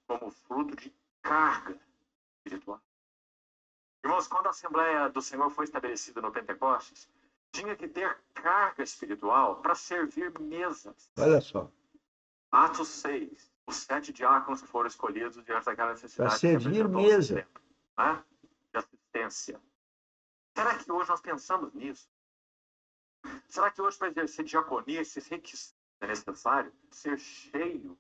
como fruto de carga espiritual. Irmãos, quando a Assembleia do Senhor foi estabelecida no Pentecostes, tinha que ter carga espiritual para servir mesas. Olha só. Atos 6, os 7 diáconos que foram escolhidos diante daquela necessidade para servir do mesa, sistema, né? De assistência. Será que hoje nós pensamos nisso? Será que hoje, para exercer diaconia, esses requisitos é necessário ser cheio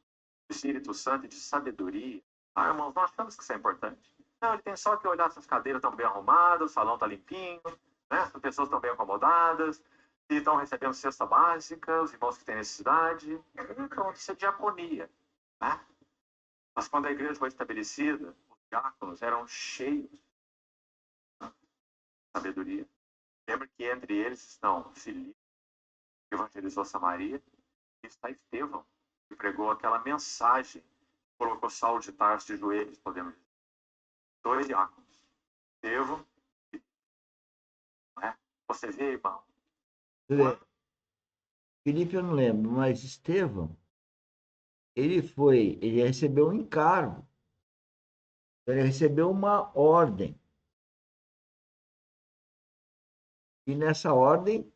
do Espírito Santo e de sabedoria? Irmãos, nós achamos que isso é importante. Não, ele tem só que olhar se as cadeiras estão bem arrumadas, o salão está limpinho, né? As pessoas estão bem acomodadas, se estão recebendo cesta básica, os irmãos que têm necessidade. Pronto, isso é diaconia. Né? Mas quando a igreja foi estabelecida, os diáconos eram cheios de sabedoria. Lembra que entre eles estão Filipe, que evangelizou Samaria, e está Estevão, que pregou aquela mensagem, colocou Saulo de Tarso de joelhos, podemos dizer. 2 diáconos, Estevão e Filipe. Né? Você vê, irmão? Filipe eu não lembro, mas Estevão, ele recebeu um encargo, ele recebeu uma ordem. E nessa ordem,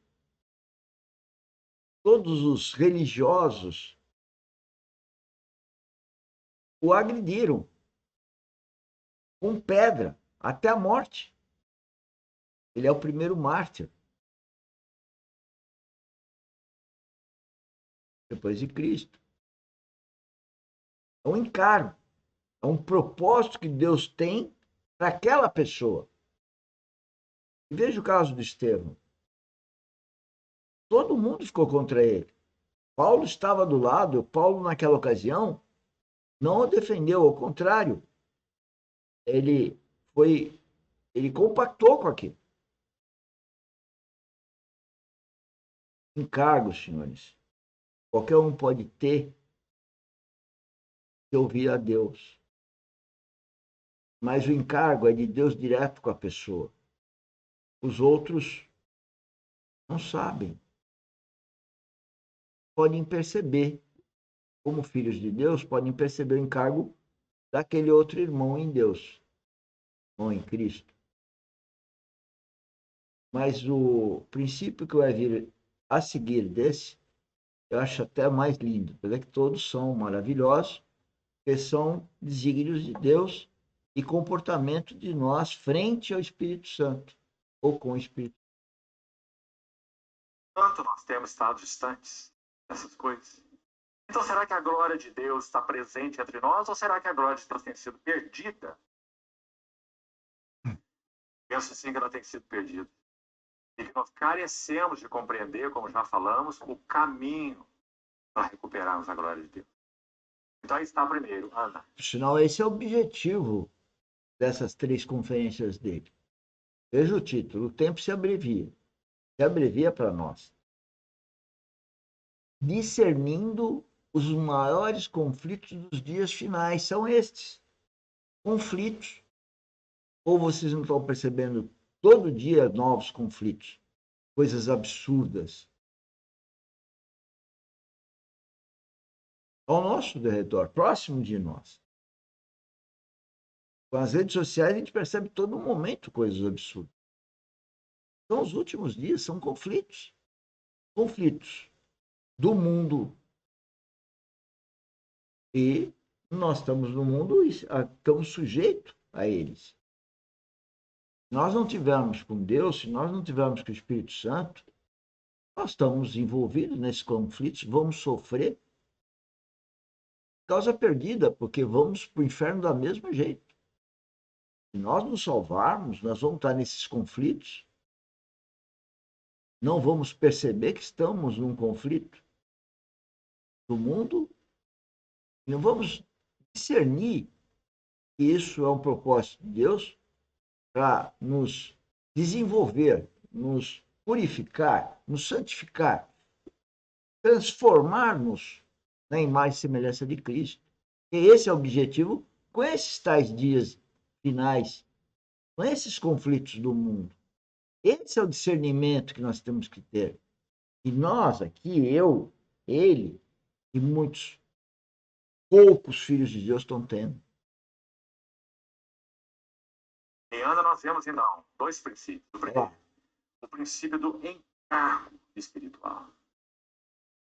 todos os religiosos o agrediram com pedra até a morte. Ele é o primeiro mártir depois de Cristo. É um encargo, é um propósito que Deus tem para aquela pessoa. E veja o caso do Estevão. Todo mundo ficou contra ele. Paulo estava do lado, Paulo naquela ocasião não o defendeu, ao contrário, ele compactou com aquilo. Encargos, senhores, qualquer um pode ter de ouvir a Deus. Mas o encargo é de Deus direto com a pessoa. Os outros não sabem. Podem perceber, como filhos de Deus, podem perceber o encargo daquele outro irmão em Deus, ou em Cristo. Mas o princípio que vai vir a seguir desse, eu acho até mais lindo, apesar que todos são maravilhosos, porque são desígnios de Deus e comportamento de nós frente ao Espírito Santo, ou com o Espírito Santo. Tanto nós temos estado distantes dessas coisas. Então, será que a glória de Deus está presente entre nós, ou será que a glória de Deus tem sido perdida? Penso sim que ela tem sido perdida. E que nós carecemos de compreender, como já falamos, o caminho para recuperarmos a glória de Deus. Então, aí está primeiro, Ana. Por sinal, esse é o objetivo dessas 3 conferências dele. Veja o título, o tempo se abrevia para nós. Discernindo os maiores conflitos dos dias finais, são estes. Conflitos. Ou vocês não estão percebendo todo dia novos conflitos, coisas absurdas ao nosso redor, próximo de nós. Com as redes sociais a gente percebe todo momento coisas absurdas. Então os últimos dias são conflitos. Conflitos do mundo. E nós estamos no mundo e estamos sujeitos a eles. Se nós não tivermos com Deus, se nós não tivermos com o Espírito Santo, nós estamos envolvidos nesses conflitos, vamos sofrer. Causa perdida, porque vamos para o inferno do mesmo jeito. Se nós nos salvarmos, nós vamos estar nesses conflitos. Não vamos perceber que estamos num conflito do mundo. Não vamos discernir que isso é um propósito de Deus para nos desenvolver, nos purificar, nos santificar, transformar-nos na imagem e semelhança de Cristo. E esse é o objetivo com esses tais dias finais, com esses conflitos do mundo. Esse é o discernimento que nós temos que ter. E nós aqui, eu, ele e muitos poucos filhos de Deus estão tendo. Em Ana nós vemos, então, dois princípios. O primeiro, o princípio do encargo espiritual.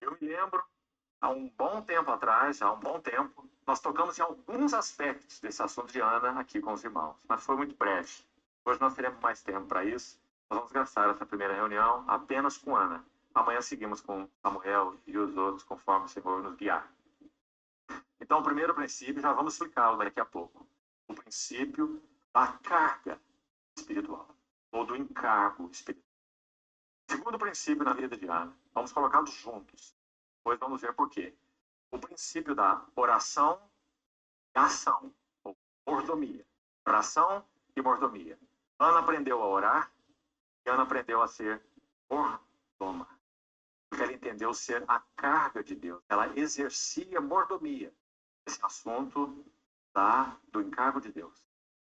Eu me lembro, há um bom tempo atrás, nós tocamos em alguns aspectos desse assunto de Ana aqui com os irmãos, mas foi muito breve. Hoje nós teremos mais tempo para isso. Nós vamos gastar essa primeira reunião apenas com Ana. Amanhã seguimos com Samuel e os outros, conforme o Senhor nos guiar. Então, o primeiro princípio, já vamos explicá-lo daqui a pouco. O princípio da carga espiritual, ou do encargo espiritual. Segundo princípio na vida de Ana, vamos colocá-los juntos. Depois vamos ver por quê. O princípio da oração e ação, ou mordomia. Oração e mordomia. Ana aprendeu a orar e Ana aprendeu a ser mordoma. Porque ela entendeu ser a carga de Deus. Ela exercia mordomia. Esse assunto do encargo de Deus,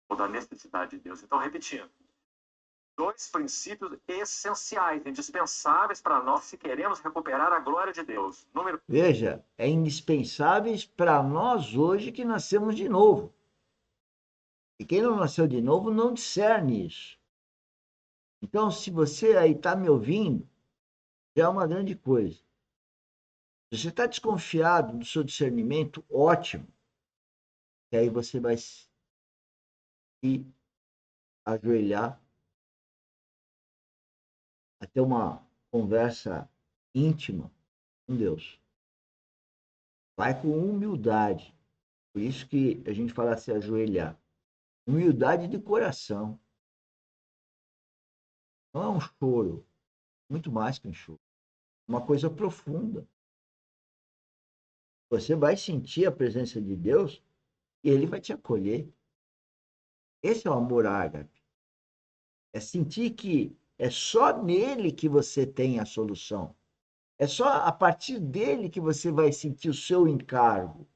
ou da necessidade de Deus. Então, repetindo. Dois princípios essenciais, indispensáveis para nós se queremos recuperar a glória de Deus. Veja, é indispensáveis para nós hoje que nascemos de novo. E quem não nasceu de novo não discerne isso. Então, se você aí está me ouvindo, já é uma grande coisa. Se você está desconfiado do seu discernimento, ótimo. E aí você vai se ajoelhar, a ter uma conversa íntima com Deus. Vai com humildade. Por isso que a gente fala se ajoelhar. Humildade de coração. Não é um choro, muito mais que um choro. Uma coisa profunda. Você vai sentir a presença de Deus e Ele vai te acolher. Esse é o amor ágape. É sentir que é só nele que você tem a solução. É só a partir dele que você vai sentir o seu encargo,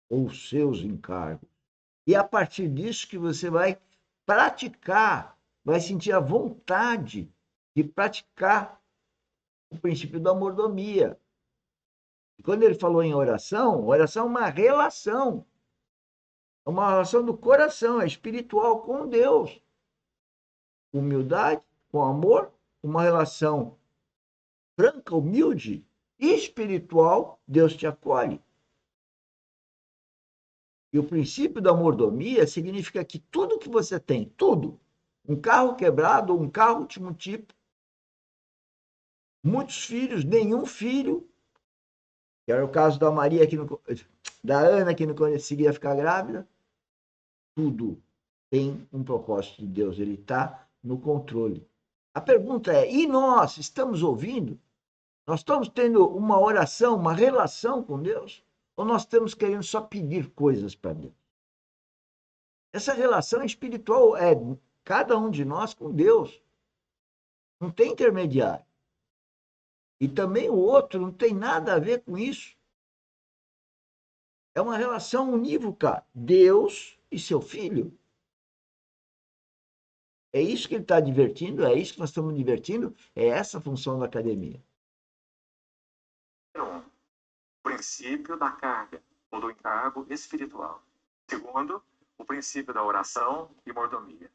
ou os seus encargos. E é a partir disso que você vai praticar, vai sentir a vontade de praticar o princípio da mordomia. E quando ele falou em oração, oração é uma relação. É uma relação do coração, é espiritual com Deus. Humildade, com amor, uma relação franca, humilde e espiritual, Deus te acolhe. E o princípio da mordomia significa que tudo que você tem, tudo, um carro quebrado ou um carro último tipo, muitos filhos, nenhum filho, que era o caso da Maria, da Ana, que não conseguia ficar grávida, tudo tem um propósito de Deus, ele está no controle. A pergunta é, e nós estamos ouvindo? Nós estamos tendo uma oração, uma relação com Deus? Ou nós estamos querendo só pedir coisas para Deus? Essa relação espiritual é cada um de nós com Deus. Não tem intermediário. E também o outro não tem nada a ver com isso. É uma relação unívoca, Deus e seu filho. É isso que ele está divertindo, é isso que nós estamos divertindo, é essa a função da academia. O princípio da carga, ou do encargo espiritual. Segundo, o princípio da oração e mordomia.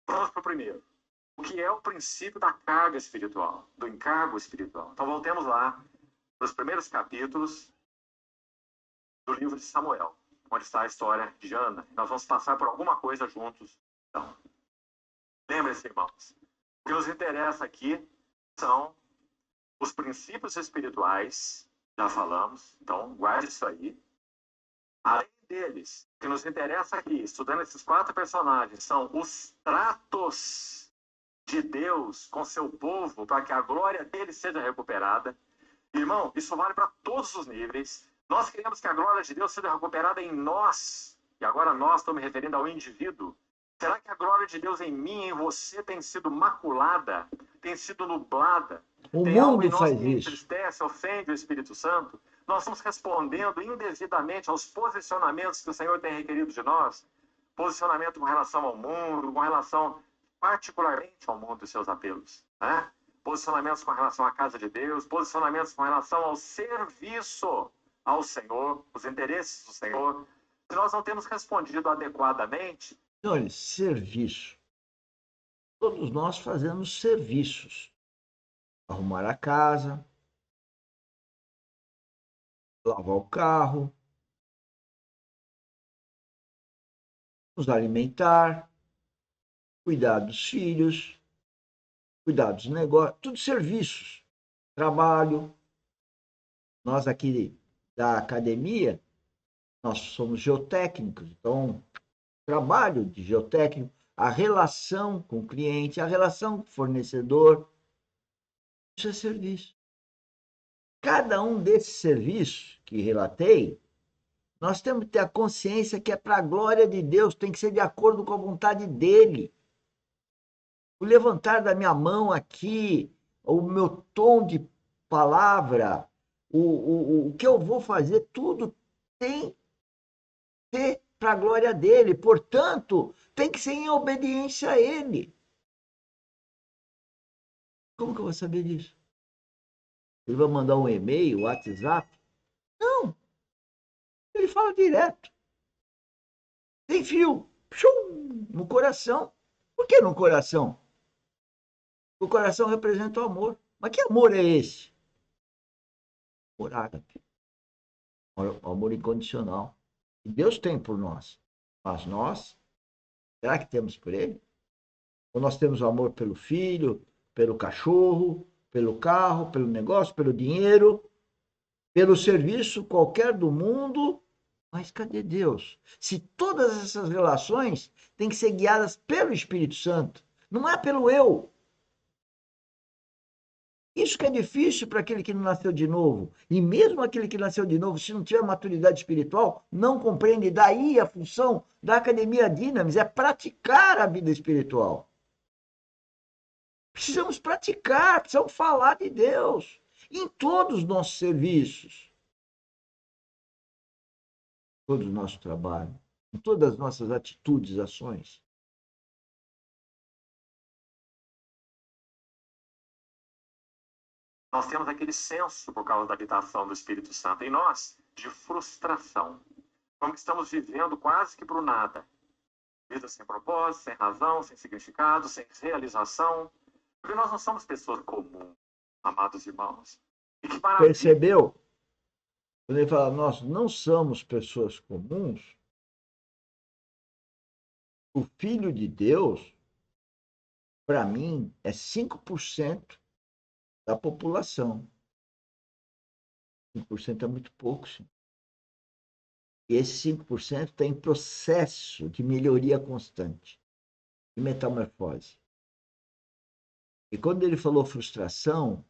Vamos para o primeiro. O que é o princípio da carga espiritual, do encargo espiritual? Então voltemos lá para os primeiros capítulos do livro de Samuel, onde está a história de Ana. Nós vamos passar por alguma coisa juntos. Então, lembrem-se, irmãos, o que nos interessa aqui são os princípios espirituais, já falamos, então guarde isso aí. Além deles, o que nos interessa aqui, estudando esses 4 personagens, são os tratos de Deus com seu povo para que a glória dele seja recuperada. Irmão, isso vale para todos os níveis. Nós queremos que a glória de Deus seja recuperada em nós. E agora nós, estou me referindo ao indivíduo. Será que a glória de Deus em mim, em você, tem sido maculada? Tem sido nublada? O tem algo em mundo nós faz que isso. entristece, ofende o Espírito Santo? Nós estamos respondendo indevidamente aos posicionamentos que o Senhor tem requerido de nós? Posicionamento com relação ao mundo, com relação particularmente ao mundo e seus apelos, né? Posicionamentos com relação à casa de Deus, posicionamentos com relação ao serviço ao Senhor, os interesses do Senhor, se nós não temos respondido adequadamente. Olha, serviço. Todos nós fazemos serviços. Arrumar a casa, lavar o carro, nos alimentar, cuidar dos filhos, cuidar dos negócios, tudo serviços. Trabalho. Nós aqui da academia, nós somos geotécnicos, então trabalho de geotécnico, a relação com o cliente, a relação com o fornecedor, isso é serviço. Cada um desses serviços que relatei, nós temos que ter a consciência que é para a glória de Deus, tem que ser de acordo com a vontade dele. O levantar da minha mão aqui, o meu tom de palavra, o que eu vou fazer, tudo tem que ser para a glória dele. Portanto, tem que ser em obediência a ele. Como que eu vou saber disso? Ele vai mandar um e-mail, WhatsApp? Não. Ele fala direto. Tem fio. Shum, no coração. Por que no coração? O coração representa o amor. Mas que amor é esse? Amor ágape. O amor incondicional. Que Deus tem por nós. Mas nós, será que temos por ele? Ou nós temos o amor pelo filho, pelo cachorro, pelo carro, pelo negócio, pelo dinheiro, pelo serviço qualquer do mundo? Mas cadê Deus? Se todas essas relações têm que ser guiadas pelo Espírito Santo, não é pelo eu. Isso que é difícil para aquele que não nasceu de novo. E mesmo aquele que nasceu de novo, se não tiver maturidade espiritual, não compreende. Daí a função da Academia Dynamis é praticar a vida espiritual. Precisamos praticar, precisamos falar de Deus em todos os nossos serviços, todo o nosso trabalho, em todas as nossas atitudes, ações. Nós temos aquele senso, por causa da habitação do Espírito Santo em nós, de frustração. Como que estamos vivendo quase que para o nada. Vida sem propósito, sem razão, sem significado, sem realização. Porque nós não somos pessoas comuns, amados irmãos. E que maravilha. Percebeu? Quando ele fala, nós não somos pessoas comuns, o Filho de Deus, para mim, é 5% da população. 5% é muito pouco, sim. E esse 5% está em processo de melhoria constante, de metamorfose. E quando ele falou frustração,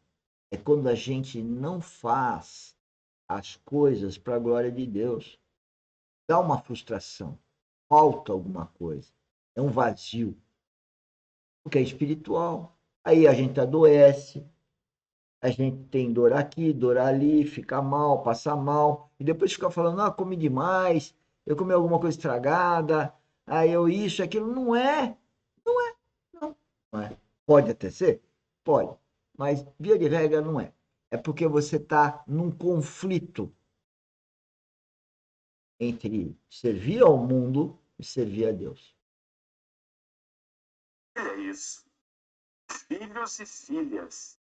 é quando a gente não faz as coisas para a glória de Deus. Dá uma frustração, falta alguma coisa, é um vazio, porque é espiritual. Aí a gente adoece, a gente tem dor aqui, dor ali, fica mal, passa mal, e depois fica falando, ah, comi demais, eu comi alguma coisa estragada, aí eu isso, aquilo. Não é, não é. Pode até ser? Pode, mas via de regra não é. É porque você está num conflito entre servir ao mundo e servir a Deus. É isso. Filhos e filhas